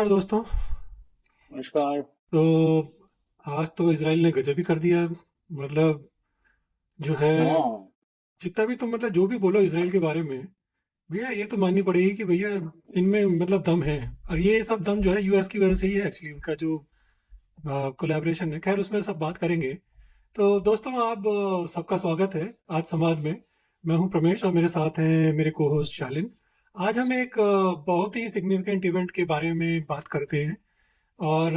नमस्कार दोस्तों। नमस्कार। तो आज तो इसराइल ने गजब ही कर दिया। मतलब जो है, हाँ। जितना भी तुम मतलब जो भी बोलो इसराइल के बारे में, भैया ये तो माननी पड़ेगी कि भैया इनमें मतलब दम है। और ये सब दम जो है यूएस की वजह से ही है एक्चुअली, उनका जो कोलैबोरेशन है। खैर उसमें सब बात करेंगे। तो दोस्तों आप सबका स्वागत है आज संवाद में। मैं हूं प्रमेश और मेरे साथ हैं मेरे को होस्ट शालिन। आज हम एक बहुत ही सिग्निफिकेंट इवेंट के बारे में बात करते हैं। और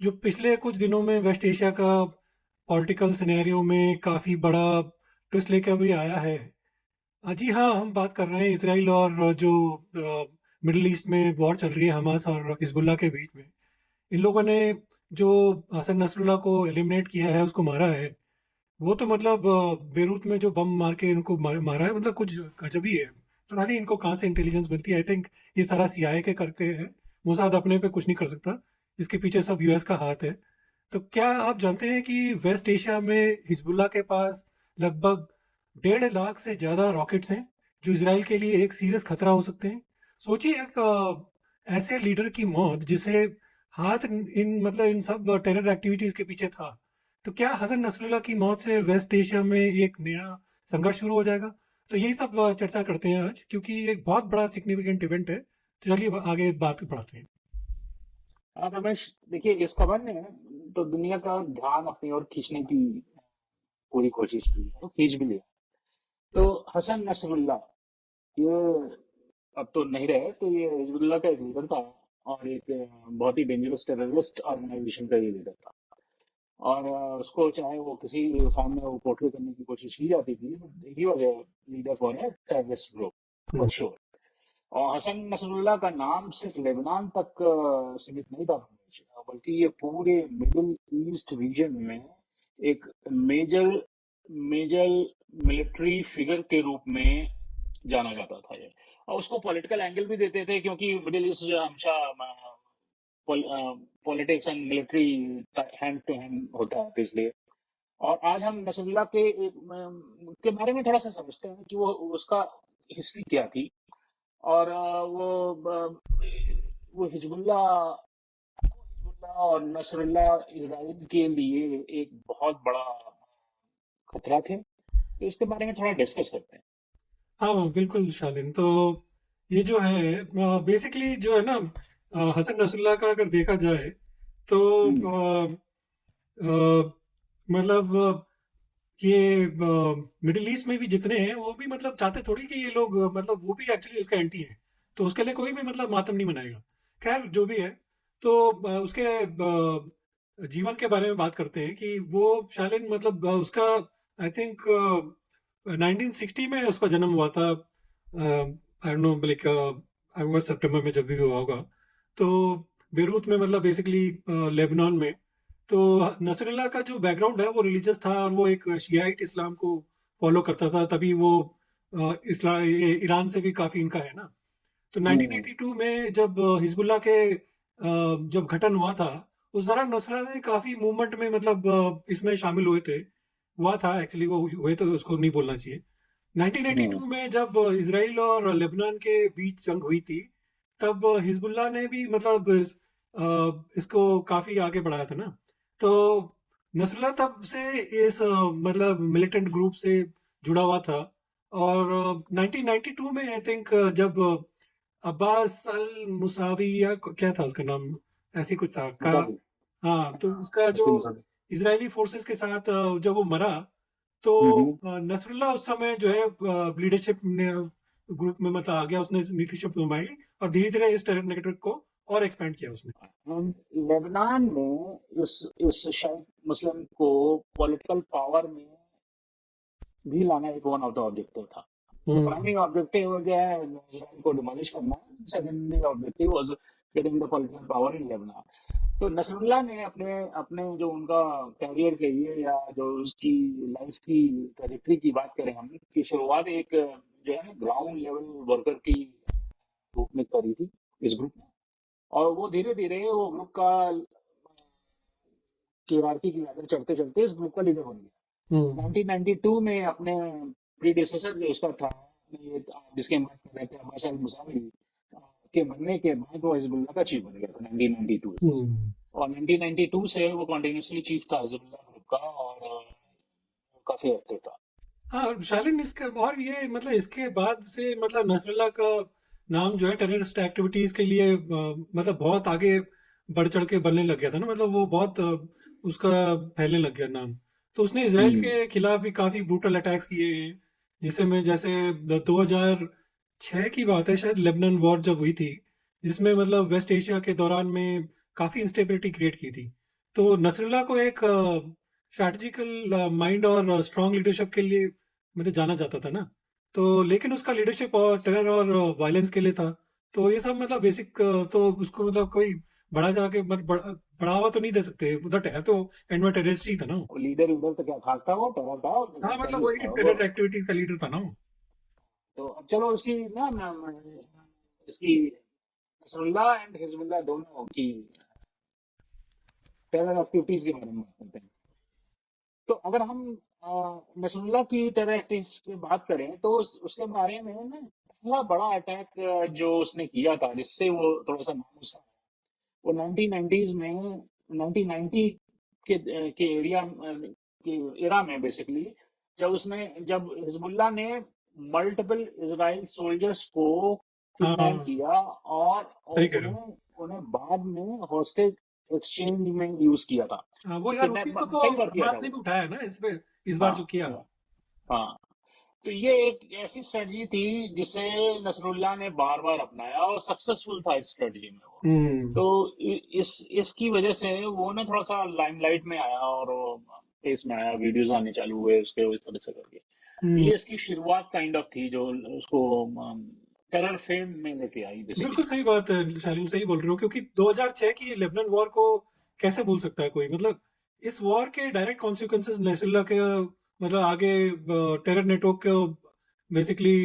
जो पिछले कुछ दिनों में वेस्ट एशिया का पॉलिटिकल सिनेरियो में काफ़ी बड़ा ट्विस्ट लेकर भी आया है। जी हाँ, हम बात कर रहे हैं इसराइल और जो मिडिल ईस्ट में वॉर चल रही है हमास और हिजबुल्लाह के बीच में। इन लोगों ने जो हसन नसरुल्लाह को एलिमिनेट किया है, उसको मारा है। वो तो मतलब बेरूत में जो बम मार के इनको मारा है, मतलब कुछ गजब ही है। पता नहीं इनको कहाँ से इंटेलिजेंस मिलती है। आई थिंक ये सारा सीआईए के करके है। मोसाद अपने पे कुछ नहीं कर सकता, इसके पीछे सब यूएस का हाथ है। तो क्या आप जानते हैं कि वेस्ट एशिया में हिजबुल्लाह के पास लगभग 1.5 लाख से ज्यादा रॉकेट्स हैं, जो इसराइल के लिए एक सीरियस खतरा हो सकते हैं। सोचिए एक ऐसे लीडर की मौत जिसे हाथ इन मतलब इन सब टेरर एक्टिविटीज के पीछे था। तो क्या हसन नसरुल्लाह की मौत से वेस्ट एशिया में एक नया संघर्ष शुरू हो जाएगा? तो यही सब चर्चा करते हैं आज, क्योंकि एक बहुत बड़ा सिग्निफिकेंट इवेंट है। तो चलिए अब आगे बात बढ़ाते हैं। आप रमेश, देखिए इस खबर ने तो दुनिया का ध्यान अपनी ओर खींचने की पूरी कोशिश की है, खींच भी लिया। तो हसन नसरुल्लाह ये अब तो नहीं रहे, तो ये हिजबुल्लाह का एक लीडर था और एक बहुत ही डेंजरस टेररिस्ट ऑर्गेनाइजेशन का ये लीडर था। और उसको चाहे वो किसी फॉर्म में वो पोर्ट्रे करने की कोशिश की जाती थी, he was a leader for a terrorist group hmm. For sure. और हसन नसरुल्लाह का नाम सिर्फ लेबनान तक सीमित नहीं था, बल्कि ये पूरे मिडिल ईस्ट रीजन में एक मेजर मेजर मिलिट्री फिगर के रूप में जाना जाता था ये। और उसको पॉलिटिकल एंगल भी देते थे, क्योंकि मिडिल ईस्ट जो हमेशा politics and military hand to hand होता है, तो इसलिए। और आज हम नसरुल्लाह के बारे में थोड़ा सा समझते हैं कि वो उसका हिस्ट्री क्या थी। और वो हिजबुल्लाह और नसरुल्लाह इजराइल के लिए एक बहुत बड़ा खतरा थे, तो इसके बारे में थोड़ा डिस्कस करते हैं। हाँ बिल्कुल शालिन। तो ये जो है बेसिकली जो है ना, हसन नसरुल्लाह का अगर देखा जाए तो हम्म। मतलब ये मिडिल ईस्ट में भी जितने हैं वो भी मतलब चाहते थोड़ी कि ये लोग मतलब वो भी एक्चुअली उसका एंटी है। तो उसके लिए कोई भी मतलब मातम नहीं मनाएगा। खैर जो भी है। तो उसके जीवन के बारे में बात करते हैं कि वो शालिन मतलब उसका आई थिंक 1960 में उसका जन्म हुआ था। आई नो लाइक अगस्त सितंबर में जब भी हुआ होगा। तो बेरूत में मतलब बेसिकली लेबनान में। तो नसरुल्लाह का जो बैकग्राउंड है वो रिलीजियस था, और वो एक शियाइट इस्लाम को फॉलो करता था। तभी वो इस्लाम ईरान से भी काफी इनका है ना। तो हम्म। 1982 में जब हिजबुल्लाह के जब गठन हुआ था, उस दौरान नसरुल्लाह ने काफी मूवमेंट में मतलब इसमें शामिल हुए थे। हुआ था एक्चुअली, वो हुए तो उसको नहीं बोलना चाहिए। हम्म। 1982 में जब इसराइल और लेबनान के बीच जंग हुई थी, तब हिजबुल्लाह ने भी मतलब इसको काफी आगे बढ़ाया था ना। तो नसरुल्लाह तब से इस मतलब मिलिटेंट ग्रुप से जुड़ा हुआ था। और 1992 में आई थिंक जब अब्बास अल मुसावी या क्या था उसका नाम, ऐसी कुछ था का। मुसाफिर। हाँ, तो उसका जो हसन मुसाफिर। इजरायली फोर्सेस के साथ जब वो मरा, तो हम्म। नसरुल्लाह उस समय जो है लीडरशिप ने ग्रुप में मतलब आ गया, उसने लीडरशिप निभाई। और धीरे धीरे इस टेरर नेटवर्क को और एक्सपेंड किया उसने। लेबनान में इस शायद मुस्लिम को पॉलिटिकल पावर में भी लाना एक वन ऑफ द ऑब्जेक्टिव था। तो हम्म। प्राइमरी ऑब्जेक्टिव जो है इजराइल को डिमोलिश करना, secondary objective was getting the political power in Lebanon. तो नसरुल्लाह ने अपने अपने जो उनका कैरियर कहिए या जो उसकी लाइफ की ट्रेजेक्टरी की बात करें हम, की शुरुआत एक जो है ग्राउंड लेवल वर्कर की रूप में करी थी इस ग्रुप ने। और वो धीरे धीरे वो ग्रुप का हायरार्की की लैडर चढ़ते चढ़ते इस ग्रुप का लीडर बन गया। हम्म। 1992 में अपने प्रीडिसेसर जो उसका था, ये जिसके हम बात कर रहे थे, अब्बास अल मुसावी, के बनने के बाद वो हिजबुल्लाह का चीफ बन गया था 1992। हम्म। और 1992 से वो कॉन्टिन्यूसली चीफ था हिजबुल्लाह ग्रुप का, और काफी एक्टिव था। हाँ शालिन, इसका और ये मतलब इसके बाद से मतलब नसरुल्लाह का नाम जो है टेररिस्ट एक्टिविटीज के लिए मतलब बहुत आगे बढ़ चढ़ के बनने लग गया था ना, मतलब वो बहुत उसका फैलने लग गया नाम। तो उसने इसराइल हम्म। के खिलाफ भी काफी ब्रूटल अटैक्स किए हैं, जिसमें जैसे 2006 की बात है शायद, लेबनान वॉर जब हुई थी, जिसमें मतलब वेस्ट एशिया के दौरान में काफी इंस्टेबिलिटी क्रिएट की थी। तो नसरुल्लाह को एक स्ट्रैटेजिकल माइंड और स्ट्रांग लीडरशिप के लिए मतलब जाना जाता था ना। तो लेकिन उसका लीडरशिप और टेरर और वायलेंस के लिए था। तो ये सब मतलब बेसिक, तो उसको मतलब कोई बड़ा जाके बढ़ावा तो नहीं दे सकते, मतलब है तो एंड में टेररिस्ट ही था ना वो। वो लीडर उधर तो क्या था, वो टेरर था, हाँ मतलब टेररिस्ट वही था वो। टेरर एक्टिविटीज का लीडर था ना वो। तो अब चलो उसकी ना इसकी नसरुल्लाह एंड हिजबुल्लाह दोनों की टेरर एक्टिविटीज के बारे में बात करते हैं। तो अगर हम नसरुल्लाह की टेरर एक्टिविटीज की बात करें तो उसके बारे में ना, पहला बड़ा अटैक जो उसने किया था जिससे वो थोड़ा सा नाम उसका, वो 1990s में, 1990 के एरिया के एरा में बेसिकली, जब हिजबुल्लाह ने मल्टीपल इजराइल सोल्जर्स को किडनैप हाँ किया, और सही कह रहे हो। उन्हें उन्हें बाद में हॉस्टेज एक्सचेंज में यूज किया था। हाँ वो यार उसी को किडनैप तो कई बार किया था हमास ने वो। भी उठाया ना इस पे, इस बार हाँ, जो किया। हाँ, हाँ। तो ये एक ऐसी स्ट्रेटजी थी जिसे नसरुल्लाह ने बार बार अपनाया और सक्सेसफुल था इस स्ट्रेटजी में वो। हम्म। तो इसकी वजह से वो ना थोड़ा सा लाइमलाइट में आया, और फेस में आया, वीडियोस आने चालू हुए उसके, इस तरह से करके। हम्म। ये इसकी शुरुआत काइंड ऑफ थी जो उसको टेरर फेम में लेके आई बिल्कुल बेसिकली। सही बात है शालीन, सही बोल रहे हो, क्योंकि 2006 की लेबनान वॉर को कैसे भूल सकता है कोई, मतलब इस वॉर के डायरेक्ट कॉन्सिक्वेंसेस नैसरुल्लाह के मतलब आगे टेरर नेटवर्क के बेसिकली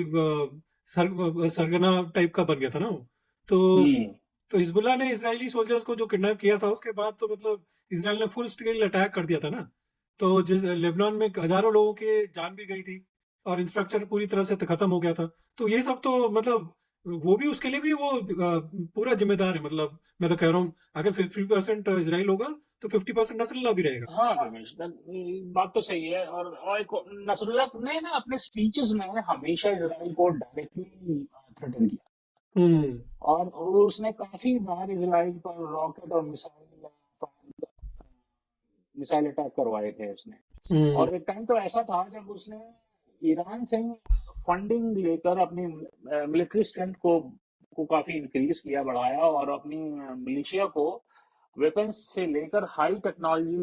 सरगना टाइप का बन गया था ना वो। तो हम्म। तो हिजबुल्लाह ने इजरायली सोल्जर्स को जो किडनैप किया था उसके बाद तो मतलब इसराइल ने फुल स्केल अटैक कर दिया था ना। तो जिस लेबनान में हजारों लोगों के जान भी गई थी और इंफ्रास्ट्रक्चर पूरी तरह से खत्म हो गया था। तो ये सब तो मतलब वो भी, उसके लिए भी वो पूरा जिम्मेदार है, मतलब मैं तो कह रहा हूँ अगर 50% इसराइल होगा तो 50% नसरुल्लाह भी रहेगा। हाँ रमेश, बात तो सही है। और एक नसरुल्लाह ने ना अपने स्पीचेस में हमेशा इसराइल को डायरेक्टली थ्रेटन किया, हम्म। और उसने काफी बार इसराइल पर रॉकेट और मिसाइल अटैक करवाए थे उसने। हम्म। और एक टाइम तो ऐसा था जब उसने ईरान से फंडिंग लेकर अपनी मिलिट्री स्ट्रेंथ को काफी इंक्रीज किया, बढ़ाया, और अपनी मिलिशिया को वेपन्स से लेकर हाई टेक्नोलॉजी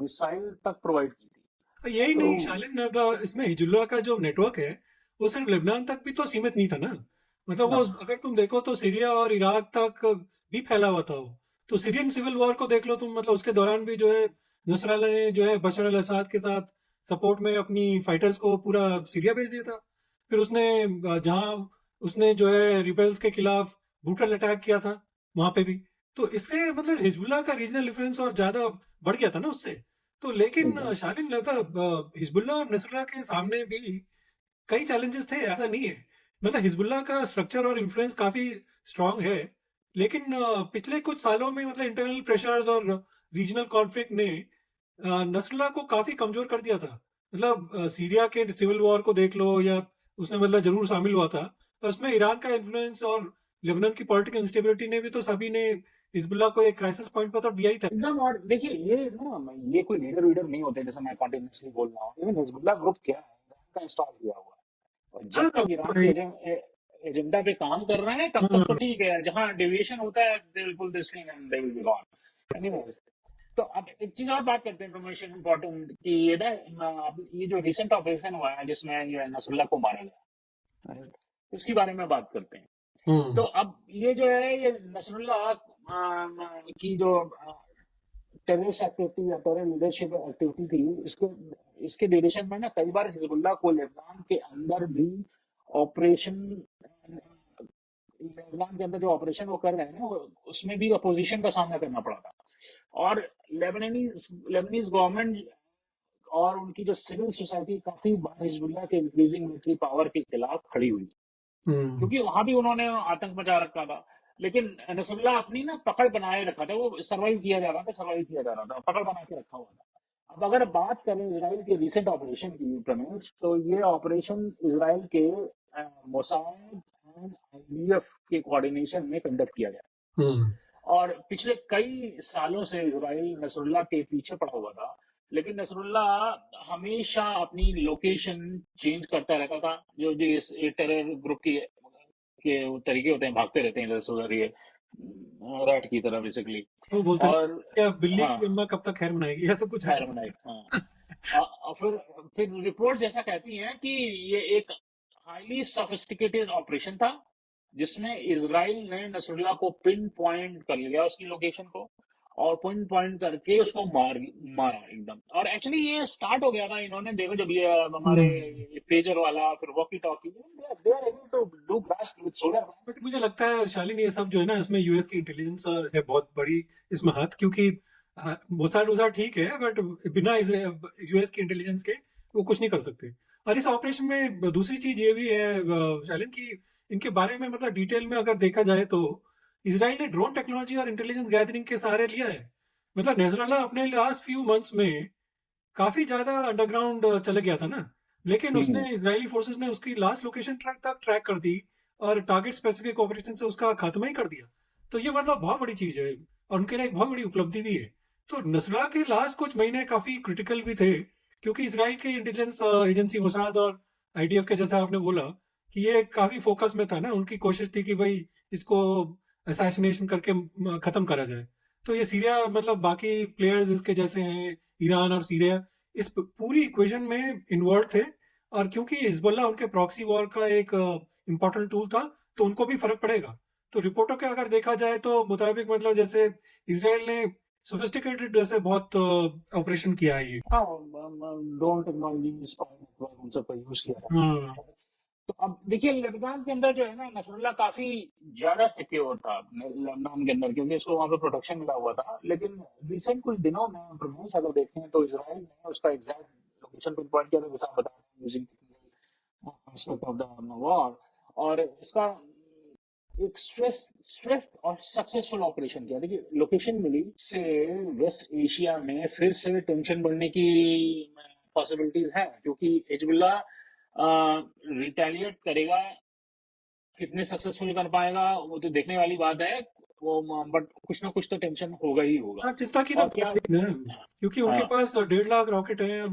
मिसाइल तक प्रोवाइड की थी। यही तो नहीं शालिन, अब इसमें हिजबुल्लाह का जो नेटवर्क है वो सिर्फ लेबनान तक भी तो सीमित नहीं था ना। मतलब वो ना, अगर तुम देखो तो सीरिया और इराक तक भी फैला हुआ था वो। तो सीरियन सिविल वॉर को देख लो तुम, मतलब उसके दौरान भी जो है नसरल्लाह ने जो है बशर अल असद के साथ सपोर्ट में अपनी फाइटर्स को पूरा सीरिया भेज दिया था। फिर उसने जहां उसने जो है रिबेल्स के खिलाफ ब्रूटल अटैक किया था वहां पे भी। तो इससे मतलब हिजबुल्लाह का रीजनल इन्फ्लुएंस और ज्यादा बढ़ गया था ना उससे। तो लेकिन एकदम। शालिन मतलब हिजबुल्लाह और नसरुल्लाह के सामने भी कई चैलेंजेस थे, ऐसा नहीं है। मतलब हिजबुल्लाह का स्ट्रक्चर और इन्फ्लुएंस काफी स्ट्रांग है, लेकिन पिछले कुछ सालों में मतलब इंटरनल प्रेशर्स और रीजनल कॉन्फ्लिक्ट ने नसरुल्लाह को काफी कमजोर कर दिया था। मतलब सीरिया के सिविल वॉर को देख लो, या उसने मतलब जरूर शामिल हुआ था, पर उसमें ईरान का इन्फ्लुएंस और लेबनान की पॉलिटिकल इंस्टेबिलिटी ने भी तो सभी ने हिजबुल्लाह को एक क्राइसिस पॉइंट पर तो दिया ही था। एकदम। और देखिए ये ना, ये कोई लीडर वीडर नहीं होते जैसे मैं कॉन्टिन्यूसली बोल रहा हूँ। इवन हिजबुल्लाह ग्रुप क्या है, ईरान का इंस्टॉल किया हुआ है, और जब हाँ तक ईरान के भाई। एजेंडा पे काम कर रहे हैं तब तक तो हाँ। ठीक है। जहां डेविएशन होता है they will pull the string and they will be gone anyways. तो अब एक चीज और बात करते हैं, इन्फॉर्मेशन इंपॉर्टेंट, कि ये ना अब ये जो रिसेंट ऑपरेशन हुआ है जिसमें ये नसरुल्लाह को मारा गया, उसके बारे में बात करते हैं। तो हम्म। अब ये जो है, ये नसरुल्लाह की जो टेररिस्ट एक्टिविटी या टेरर लीडरशिप एक्टिविटी थी, इसके इसके ड्यूरेशन में ना कई बार हिजबुल्लाह को लेबनान के अंदर भी ऑपरेशन, लेबनान के अंदर जो ऑपरेशन वो कर रहे हैं ना, उसमें भी अपोजिशन का सामना करना पड़ा था। और लेबनानीज लेबनीज गवर्नमेंट और उनकी जो सिविल सोसाइटी काफी बार हिजबुल्लाह के इंक्रीजिंग मिलिट्री पावर के खिलाफ खड़ी हुई, हम्म। क्योंकि वहां भी उन्होंने आतंक मचा रखा था। लेकिन नसरुल्लाह अपनी ना पकड़ बनाए रखा था, वो सर्वाइव किया जा रहा था, सर्वाइव किया जा रहा था, पकड़ बना के रखा हुआ था। अब अगर बात करें इसराइल के रिसेंट ऑपरेशन की प्रमेश, तो ये ऑपरेशन इसराइल के मोसाद एंड आईडीएफ के कोऑर्डिनेशन में कंडक्ट किया गया। हम्म। और पिछले कई सालों से इसराइल नसरुल्लाह के पीछे पड़ा हुआ था, लेकिन नसरुल्लाह हमेशा अपनी लोकेशन चेंज करता रहता था। जो जो इस टेरर ग्रुप के वो तरीके होते हैं, भागते रहते हैं इधर से उधर, ये रैट की तरह बेसिकली। वो बोलते और रहे क्या बिल्ली हाँ, की अम्मा कब तक खैर मनाएगी, ऐसा कुछ है। थर्मोनाइट, हाँ। और फिर रिपोर्ट जैसा कहती हैं कि ये एक हाईली सोफिस्टिकेटेड ऑपरेशन था, जिसमें इजराइल ने नसरुल्लाह को पिन पॉइंट कर लिया, उसकी लोकेशन को, और पिन पॉइंट करके उसको मारा एकदम। और एक्चुअली ये स्टार्ट हो गया था, इन्होंने देखो जब ये हमारे हम्म। पेजर वाला, फिर walkie talkie, they are able to do blast with solar. But मुझे लगता है शालिनी ये सब जो है ना, इसमें यूएस की इंटेलिजेंस और है बहुत बड़ी इसमें हाथ, क्योंकि मोसाद वोसाद ठीक है बट बिना यूएस की इंटेलिजेंस के वो कुछ नहीं कर सकते। और इस ऑपरेशन में दूसरी चीज ये भी है शालिन की, इनके बारे में मतलब डिटेल में अगर देखा जाए तो इसराइल ने ड्रोन टेक्नोलॉजी और इंटेलिजेंस गैदरिंग के सहारे लिया है। मतलब नजरल्ला अपने लास्ट फ्यू मंथ्स में काफी ज्यादा अंडरग्राउंड चले गया था ना, लेकिन उसने हम्म। इजरायली फोर्सेस ने उसकी लास्ट लोकेशन ट्रैक तक ट्रैक कर दी और टारगेट स्पेसिफिक ऑपरेशन से उसका खात्मा ही कर दिया। तो ये मतलब बहुत बड़ी चीज है और उनके लिए एक बहुत बड़ी उपलब्धि भी है। तो नसरा के लास्ट कुछ महीने काफी क्रिटिकल भी थे, क्योंकि इसराइल की इंटेलिजेंस एजेंसी मोसाद और आईडीएफ के, जैसा आपने बोला, कि ये काफी फोकस में था ना, उनकी कोशिश थी कि भाई इसको असैसिनेशन करके खत्म करा जाए। तो ये सीरिया मतलब बाकी प्लेयर्स इसके जैसे हैं, ईरान और सीरिया, इस पूरी इक्वेशन में इन्वॉल्व थे। और क्योंकि हिजबुल्लाह उनके प्रॉक्सी वॉर का एक इम्पोर्टेंट टूल था, तो उनको भी फर्क पड़ेगा। तो रिपोर्टों के अगर देखा जाए तो मुताबिक मतलब जैसे इसराइल ने सोफिस्टिकेटेड जैसे बहुत ऑपरेशन किया है ये। हाँ, ड्रोन टेक्नोलॉजी, स्पाई नेटवर्क, उन सबका यूज किया था। हाँ। तो अब देखिए, लेबनान के अंदर जो है ना, नसरुल्लाह काफी ज्यादा सिक्योर था लेबनान के अंदर, क्योंकि उसको वहां पे प्रोटेक्शन मिला हुआ था। लेकिन रिसेंट कुछ दिनों में प्रमेश अगर देखें तो इसराइल ने उसका एग्जैक्ट लोकेशन पिन पॉइंट किया था, जैसा आप बता रहे हैं, using aspect of the war. और इसका एक स्विफ्ट और सक्सेसफुल ऑपरेशन किया। देखिए, लोकेशन मिली से वेस्ट एशिया में फिर से टेंशन बढ़ने की पॉसिबिलिटीज हैं, क्योंकि हिजबुल्लाह रिटेलिएट करेगा, कितने सक्सेसफुल कर पाएगा वो तो देखने वाली बात है। वो बट कुछ ना कुछ तो टेंशन होगा ही होगा। हाँ, चिंता की तो और क्या। बात है ना, क्योंकि उनके हाँ। पास 1.5 लाख रॉकेट हैं।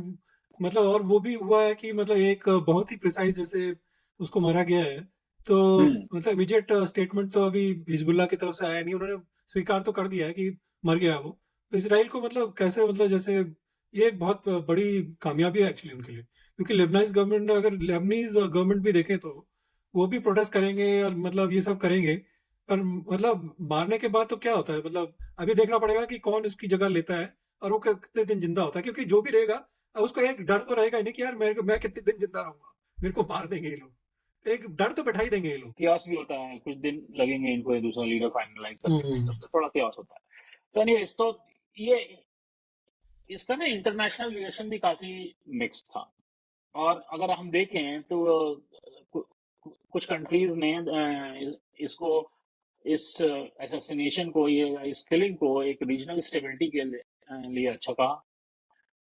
मतलब और वो भी हुआ है कि मतलब एक बहुत ही प्रिसाइज जैसे उसको मारा गया है। तो हम्म। मतलब इमीडिएट स्टेटमेंट तो अभी हिजबुल्लाह की तरफ से आया नहीं, उन्होंने स्वीकार तो कर दिया है कि मर गया वो। तो इसराइल को मतलब कैसे मतलब जैसे ये एक बहुत बड़ी कामयाबी है एक्चुअली उनके लिए, क्योंकि लेबनाइज गवर्नमेंट, अगर लेबनीज गवर्नमेंट भी देखे तो वो भी प्रोटेस्ट करेंगे और मतलब ये सब करेंगे। पर मतलब मारने के बाद तो क्या होता है, मतलब अभी देखना पड़ेगा कि कौन उसकी जगह लेता है और वो कितने दिन जिंदा होता है, क्योंकि जो भी रहेगा अब उसको एक डर तो रहेगा ही नहीं कि यार मैं कितने दिन जिंदा रहूंगा, मेरे को मार देंगे ये लोग। तो एक डर तो बैठा ही देंगे ये लोग। chaos भी होता है, कुछ दिन लगेंगे इनको ये दूसरा लीडर फाइनलाइज करने में, हम्म। सब तो थोड़ा chaos होता है। तो एनीवेज, तो ये इसका ना इंटरनेशनल रिएक्शन भी काफी मिक्स था। और अगर हम देखें तो कुछ कंट्रीज ने इसको, इस असैसिनेशन को, ये इस किलिंग को एक रीजनल स्टेबिलिटी के लिए अच्छा कहा,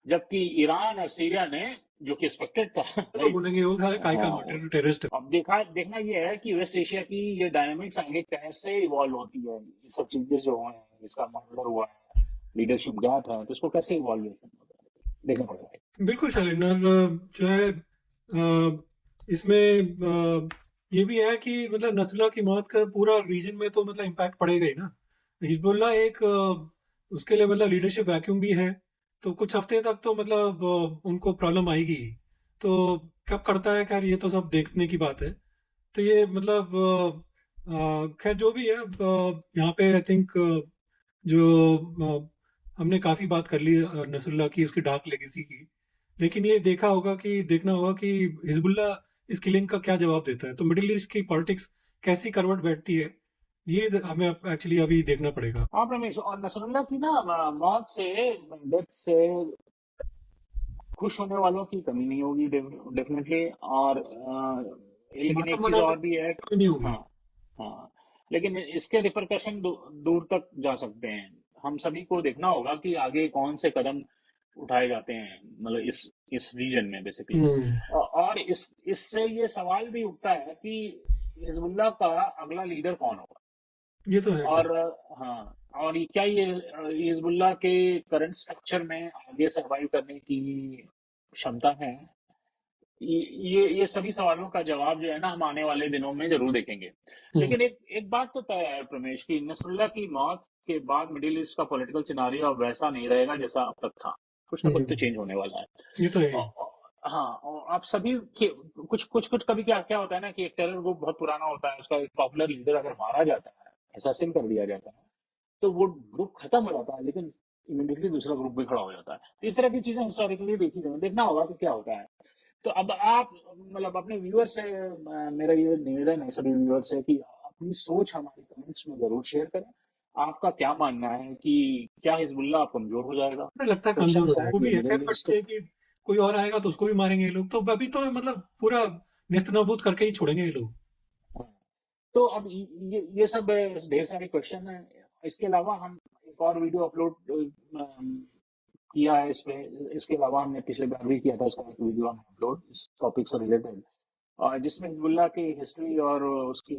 जबकि ईरान और सीरिया ने, जो कि एक्सपेक्टेड था, वो तो राइट। बोलेंगे वो काय का हाँ। टेररिस्ट है। अब देखना ये है कि वेस्ट एशिया की ये डायनामिक्स आगे कैसे इवॉल्व होती है, ये सब चेंजेस जो हुए हैं, इसका मर्डर हुआ है, लीडरशिप गैप है, तो इसको कैसे इवॉल्वेशन होता है देखना पड़ेगा। बिल्कुल शैलेंद्र, जो है इसमें ये भी है कि मतलब नस्ला की मौत का पूरा रीजन में तो मतलब इम्पैक्ट पड़ेगा ही ना। हिजबुल्लाह एक उसके लिए मतलब लीडरशिप वैक्यूम भी है। तो कुछ हफ्ते तक तो मतलब उनको प्रॉब्लम आएगी ही। तो कब करता है खैर ये तो सब देखने की बात है। तो ये मतलब खैर जो भी है, यहाँ पे आई थिंक जो हमने काफी बात कर ली नसरुल्लाह की, उसकी डार्क लेगेसी की। लेकिन ये देखना होगा कि हिजबुल्लाह इस किलिंग का क्या जवाब देता है, तो मिडिल ईस्ट की पॉलिटिक्स कैसी करवट बैठती है, ये हमें एक्चुअली अभी देखना पड़ेगा। हाँ रमेश, और नसरुल्लाह की ना मौत से, डेथ से खुश होने वालों की कमी नहीं होगी, डेफिनेटली। और लेकिन मातम एक चीज मनाने और भी है। की नहीं होगी। हाँ। हाँ। लेकिन इसके रिपरकशन दूर तक जा सकते हैं। हम सभी को देखना होगा कि आगे कौन से कदम उठाए जाते हैं, मतलब इस रीजन में बेसिकली। हम्म। और इससे ये सवाल भी उठता है कि हिजबुल्लाह का अगला लीडर कौन होगा। ये तो है और खैर। हाँ, और क्या ये हिजबुल्लाह के करंट स्ट्रक्चर में आगे सरवाइव करने की क्षमता है। ये सभी सवालों का जवाब जो है ना, हम आने वाले दिनों में जरूर देखेंगे। हम्म। लेकिन एक एक बात तो तय है प्रमेश, की नसरुल्लाह की मौत के बाद मिडिल ईस्ट का पॉलिटिकल सिनारियो अब वैसा नहीं रहेगा जैसा अब तक था। कुछ ना कुछ तो हम्म। चेंज होने वाला है। ये तो है ही। औ- औ- हाँ, और आप सभी कुछ कुछ कुछ कभी क्या क्या होता है ना, कि एक टेरर ग्रुप बहुत पुराना होता है, उसका एक पॉपुलर लीडर अगर मारा जाता है, असैसिन कर दिया जाता है, तो वो ग्रुप खत्म हो जाता है, लेकिन इमीडिएटली दूसरा ग्रुप भी खड़ा हो जाता है। तो इस तरह की चीजें हिस्टोरिकली देखी गई हैं। देखना होगा कि क्या होता है। तो अब आप, मतलब अपने व्यूअर से मेरा ये निवेदन है सभी व्यूअर से, कि अपनी सोच हमारे कमेंट्स में जरूर शेयर करें। आपका क्या मानना है कि क्या हिजबुल्लाह अब कमजोर हो जाएगा? मुझे लगता है कमजोर हो क्वेश्चंस जाएगा, हैं वो ये भी है खैर, मिडिल बट ईस्ट। ये कि कोई और आएगा तो उसको भी मारेंगे ये लोग, तो अभी तो मतलब पूरा नेस्त नाबूद करके ही छोड़ेंगे ये लोग। तो अब ये सब ढेर सारे क्वेश्चन हैं। इसके अलावा हम एक और वीडियो अपलोड किया है इसमें। इसके अलावा हमने पिछले बार भी किया था इसका एक वीडियो हमने अपलोड इस टॉपिक से रिलेटेड, और जिसमें हिजबुल्लाह की हिस्ट्री और उसकी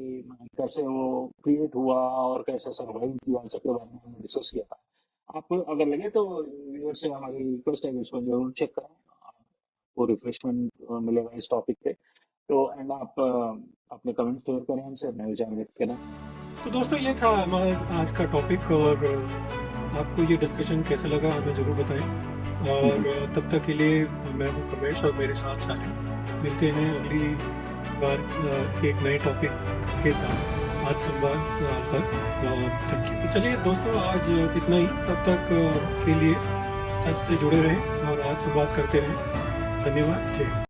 कैसे वो क्रिएट हुआ और कैसे सर्वाइव किया, इन सबके बारे में हमने डिस्कस किया था। आपको अगर लगे तो व्यूअर से हमारी रिक्वेस्ट है कि उसको जरूर चेक करें, आपको रिफ्रेशमेंट मिलेगा इस टॉपिक पे। तो एंड आप अपने कमेंट शेयर करें हमसे, अपने विचार व्यक्त करें। तो दोस्तों ये था हमारा आज का टॉपिक, और आपको ये डिस्कशन कैसा लगा हमें ज़रूर बताएं। और तब तक के लिए मैं हूँ रमेश और मेरे साथ सारे, मिलते हैं अगली बार एक नए टॉपिक के साथ आज संवाद पर। Thank you. तो चलिए दोस्तों, आज इतना ही। तब तक के लिए सच से जुड़े रहें और आज संवाद करते रहें। धन्यवाद। जय हिंद।